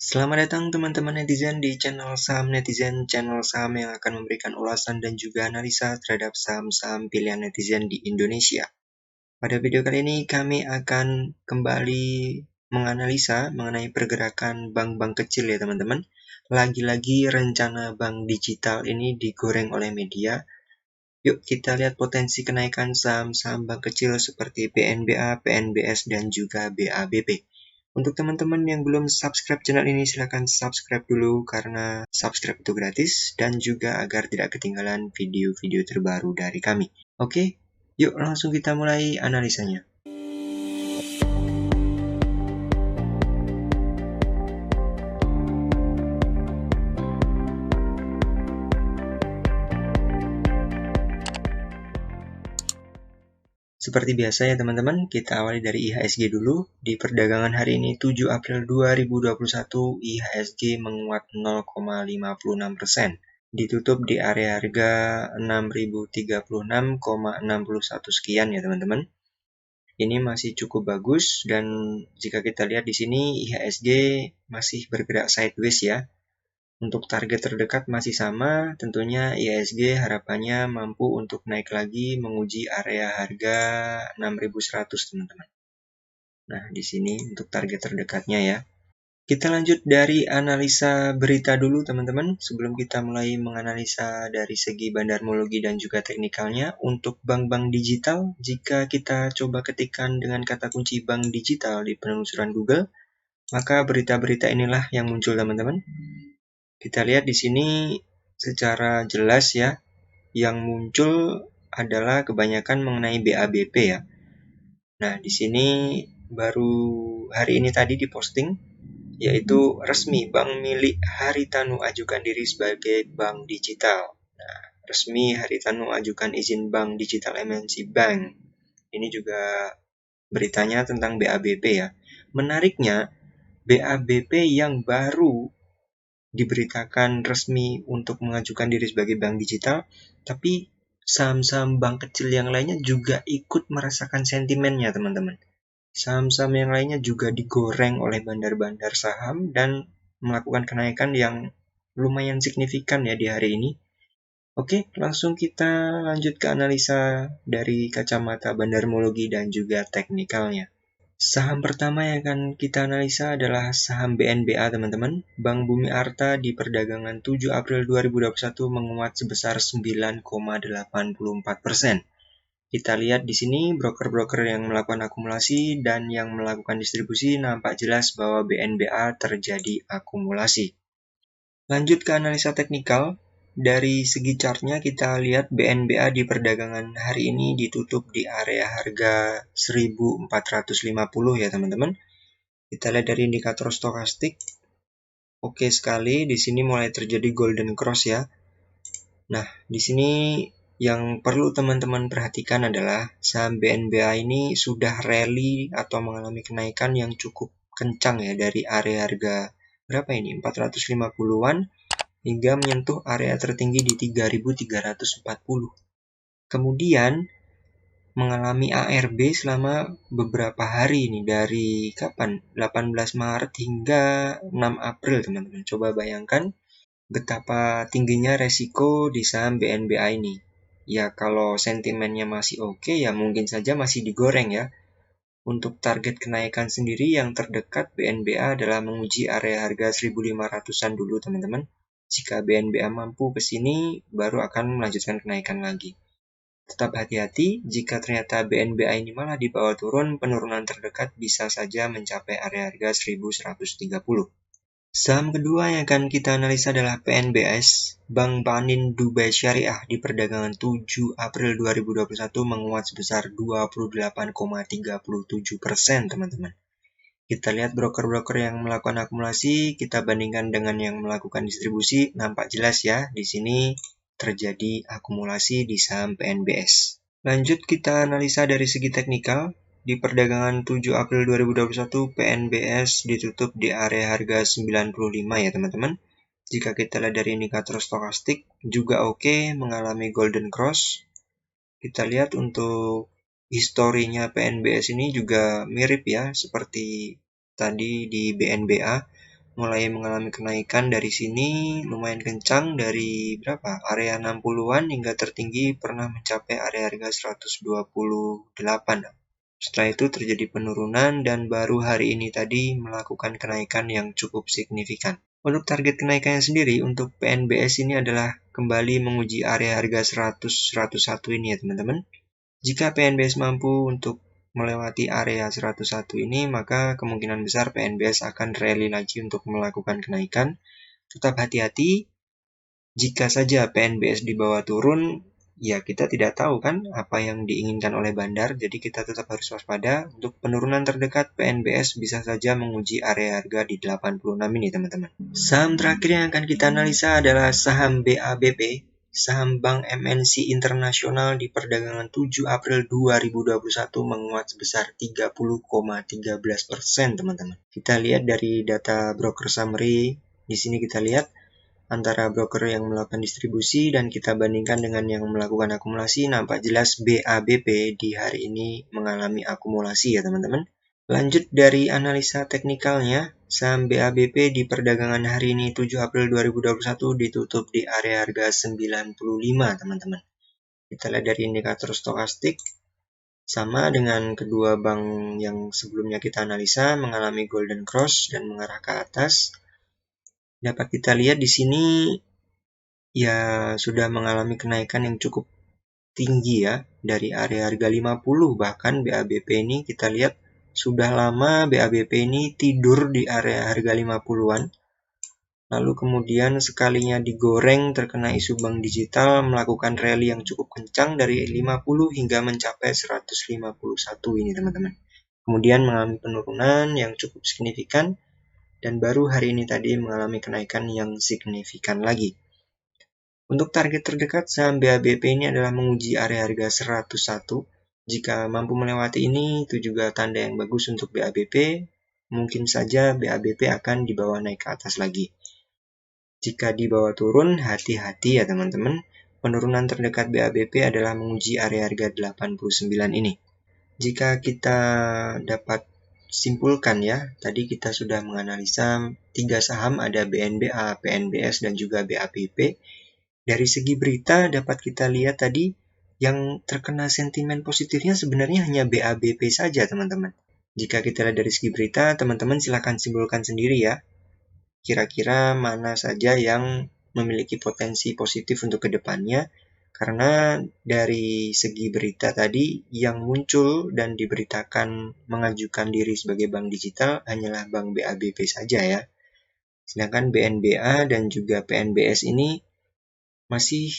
Selamat datang teman-teman netizen di channel Saham Netizen, channel saham yang akan memberikan ulasan dan juga analisa terhadap saham-saham pilihan netizen di Indonesia. Pada video kali ini kami akan kembali menganalisa mengenai pergerakan bank-bank kecil ya teman-teman. Lagi-lagi rencana bank digital ini digoreng oleh media. Yuk kita lihat potensi kenaikan saham-saham bank kecil seperti BNBA, PNBS, dan juga BABP. Untuk teman-teman yang belum subscribe channel ini, silahkan subscribe dulu karena subscribe itu gratis dan juga agar tidak ketinggalan video-video terbaru dari kami. Oke, yuk langsung kita mulai analisanya. Seperti biasa ya teman-teman, kita awali dari IHSG dulu. Di perdagangan hari ini 7 April 2021, IHSG menguat 0,56%. Ditutup di area harga 6.036,61 sekian ya teman-teman. Ini masih cukup bagus dan jika kita lihat di sini IHSG masih bergerak sideways ya. Untuk target terdekat masih sama, tentunya IHSG harapannya mampu untuk naik lagi menguji area harga 6.100 teman-teman. Nah, di sini untuk target terdekatnya ya. Kita lanjut dari analisa berita dulu teman-teman. Sebelum kita mulai menganalisa dari segi bandarmologi dan juga teknikalnya, untuk bank-bank digital, jika kita coba ketikkan dengan kata kunci bank digital di penelusuran Google, maka berita-berita inilah yang muncul teman-teman. Kita lihat di sini secara jelas ya, yang muncul adalah kebanyakan mengenai BABP ya. Nah, di sini baru hari ini tadi diposting, yaitu resmi bank milik Haritanu ajukan diri sebagai bank digital. Nah, resmi Haritanu ajukan izin bank digital MNC Bank. Ini juga beritanya tentang BABP ya. Menariknya, BABP yang baru diberitakan resmi untuk mengajukan diri sebagai bank digital, tapi saham-saham bank kecil yang lainnya juga ikut merasakan sentimennya teman-teman. Saham-saham yang lainnya juga digoreng oleh bandar-bandar saham dan melakukan kenaikan yang lumayan signifikan ya di hari ini. Oke, langsung kita lanjut ke analisa dari kacamata bandarmologi dan juga teknikalnya. Saham pertama yang akan kita analisa adalah saham BNBA teman-teman. Bank Bumi Arta di perdagangan 7 April 2021 menguat sebesar 9,84%. Kita lihat di sini broker-broker yang melakukan akumulasi dan yang melakukan distribusi nampak jelas bahwa BNBA terjadi akumulasi. Lanjut ke analisa teknikal. Dari segi chartnya kita lihat BNBA di perdagangan hari ini ditutup di area harga 1450 ya teman-teman. Kita lihat dari indikator stokastik. Oke sekali, di sini mulai terjadi golden cross ya. Nah, di sini yang perlu teman-teman perhatikan adalah saham BNBA ini sudah rally atau mengalami kenaikan yang cukup kencang ya dari area harga berapa ini? 450-an hingga menyentuh area tertinggi di 3.340. Kemudian mengalami ARB selama beberapa hari ini dari kapan? 18 Maret hingga 6 April teman-teman. Coba bayangkan betapa tingginya resiko di saham BNBA ini. Ya kalau sentimennya masih oke ya mungkin saja masih digoreng ya. Untuk target kenaikan sendiri yang terdekat BNBA adalah menguji area harga 1.500-an dulu teman-teman. Jika BNBA mampu ke sini baru akan melanjutkan kenaikan lagi. Tetap hati-hati, jika ternyata BNBA ini malah dibawa turun, penurunan terdekat bisa saja mencapai area harga 1.130. Saham kedua yang akan kita analisa adalah PNBS, Bank Panin Dubai Syariah di perdagangan 7 April 2021 menguat sebesar 28,37% teman-teman. Kita lihat broker-broker yang melakukan akumulasi, kita bandingkan dengan yang melakukan distribusi, nampak jelas ya, di sini terjadi akumulasi di saham PNBS. Lanjut kita analisa dari segi teknikal. Di perdagangan 7 April 2021, PNBS ditutup di area harga 95 ya teman-teman. Jika kita lihat dari indikator stokastik, juga oke, mengalami golden cross. Kita lihat untuk historinya PNBS ini juga mirip ya, seperti tadi di BNBA. mulai mengalami kenaikan dari sini lumayan kencang dari berapa? Area 60-an hingga tertinggi pernah mencapai area harga 128. Setelah itu terjadi penurunan dan baru hari ini tadi melakukan kenaikan yang cukup signifikan. Untuk target kenaikannya sendiri, untuk PNBS ini adalah kembali menguji area harga 100-101 ini ya teman-teman. Jika PNBS mampu untuk melewati area 101 ini, maka kemungkinan besar PNBS akan rally lagi untuk melakukan kenaikan. Tetap hati-hati, jika saja PNBS di bawah turun, ya kita tidak tahu kan apa yang diinginkan oleh bandar, jadi kita tetap harus waspada. Untuk penurunan terdekat, PNBS bisa saja menguji area harga di 86 ini teman-teman. Saham terakhir yang akan kita analisa adalah saham BABP, saham Bank MNC Internasional di perdagangan 7 April 2021 menguat sebesar 30,13% teman-teman. Kita lihat dari data broker summary, di sini kita lihat antara broker yang melakukan distribusi dan kita bandingkan dengan yang melakukan akumulasi, nampak jelas BABP di hari ini mengalami akumulasi ya teman-teman. Lanjut dari analisa teknikalnya, saham BABP di perdagangan hari ini 7 April 2021 ditutup di area harga 95 teman-teman. Kita lihat dari indikator stokastik, sama dengan kedua bank yang sebelumnya kita analisa mengalami golden cross dan mengarah ke atas. Dapat kita lihat di sini ya sudah mengalami kenaikan yang cukup tinggi ya, dari area harga 50 bahkan BABP ini kita lihat sudah lama BABP ini tidur di area harga 50-an. Lalu kemudian sekalinya digoreng terkena isu bank digital melakukan rally yang cukup kencang dari 50 hingga mencapai 151 ini teman-teman. Kemudian mengalami penurunan yang cukup signifikan dan baru hari ini tadi mengalami kenaikan yang signifikan lagi. Untuk target terdekat saham BABP ini adalah menguji area harga 101. Jika mampu melewati ini, itu juga tanda yang bagus untuk BABP. Mungkin saja BABP akan dibawa naik ke atas lagi. Jika dibawa turun, hati-hati ya teman-teman. Penurunan terdekat BABP adalah menguji area harga 89 ini. Jika kita dapat simpulkan ya, tadi kita sudah menganalisa 3 saham, ada BNBA, PNBS, dan juga BABP. Dari segi berita dapat kita lihat tadi yang terkena sentimen positifnya sebenarnya hanya BABP saja teman-teman. Jika kita lihat dari segi berita, teman-teman silahkan simpulkan sendiri ya. Kira-kira mana saja yang memiliki potensi positif untuk kedepannya. Karena dari segi berita tadi yang muncul dan diberitakan mengajukan diri sebagai bank digital hanyalah bank BABP saja ya. Sedangkan BNBA dan juga PNBS ini masih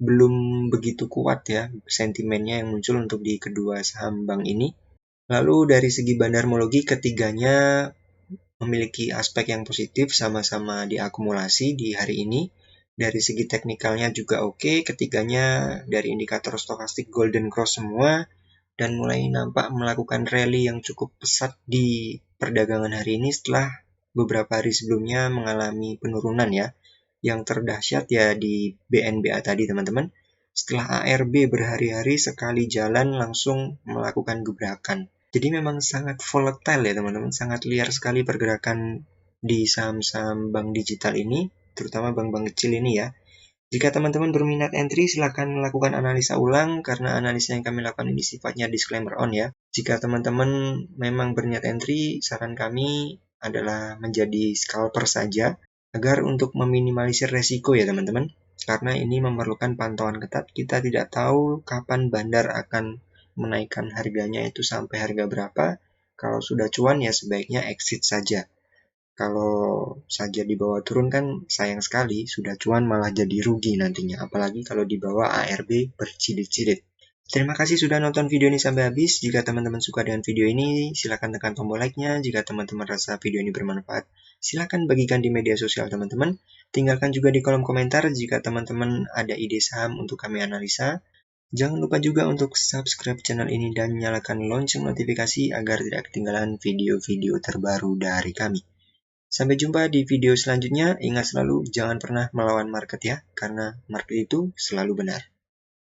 belum begitu kuat ya sentimennya yang muncul untuk di kedua saham bank ini. Lalu dari segi bandarmologi ketiganya memiliki aspek yang positif sama-sama diakumulasi di hari ini. Dari segi teknikalnya juga oke, ketiganya dari indikator stokastik golden cross semua dan mulai nampak melakukan rally yang cukup pesat di perdagangan hari ini setelah beberapa hari sebelumnya mengalami penurunan ya. Yang terdahsyat ya di BNBA tadi teman-teman. Setelah ARB berhari-hari sekali jalan langsung melakukan gebrakan. Jadi memang sangat volatile ya teman-teman, sangat liar sekali pergerakan di saham-saham bank digital ini, terutama bank-bank kecil ini ya. Jika teman-teman berminat entry, silakan melakukan analisa ulang karena analisa yang kami lakukan ini sifatnya disclaimer on ya. Jika teman-teman memang berniat entry, saran kami adalah menjadi scalper saja agar untuk meminimalisir resiko ya teman-teman. Karena ini memerlukan pantauan ketat, kita tidak tahu kapan bandar akan menaikkan harganya itu sampai harga berapa. Kalau sudah cuan ya sebaiknya exit saja. Kalau saja dibawa turun kan sayang sekali, sudah cuan malah jadi rugi nantinya. Apalagi kalau dibawa ARB berjilid-jilid. Terima kasih sudah nonton video ini sampai habis. Jika teman-teman suka dengan video ini, silakan tekan tombol like-nya. Jika teman-teman rasa video ini bermanfaat, silakan bagikan di media sosial teman-teman. Tinggalkan juga di kolom komentar jika teman-teman ada ide saham untuk kami analisa. Jangan lupa juga untuk subscribe channel ini dan nyalakan lonceng notifikasi agar tidak ketinggalan video-video terbaru dari kami. Sampai jumpa di video selanjutnya. Ingat selalu jangan pernah melawan market ya, karena market itu selalu benar.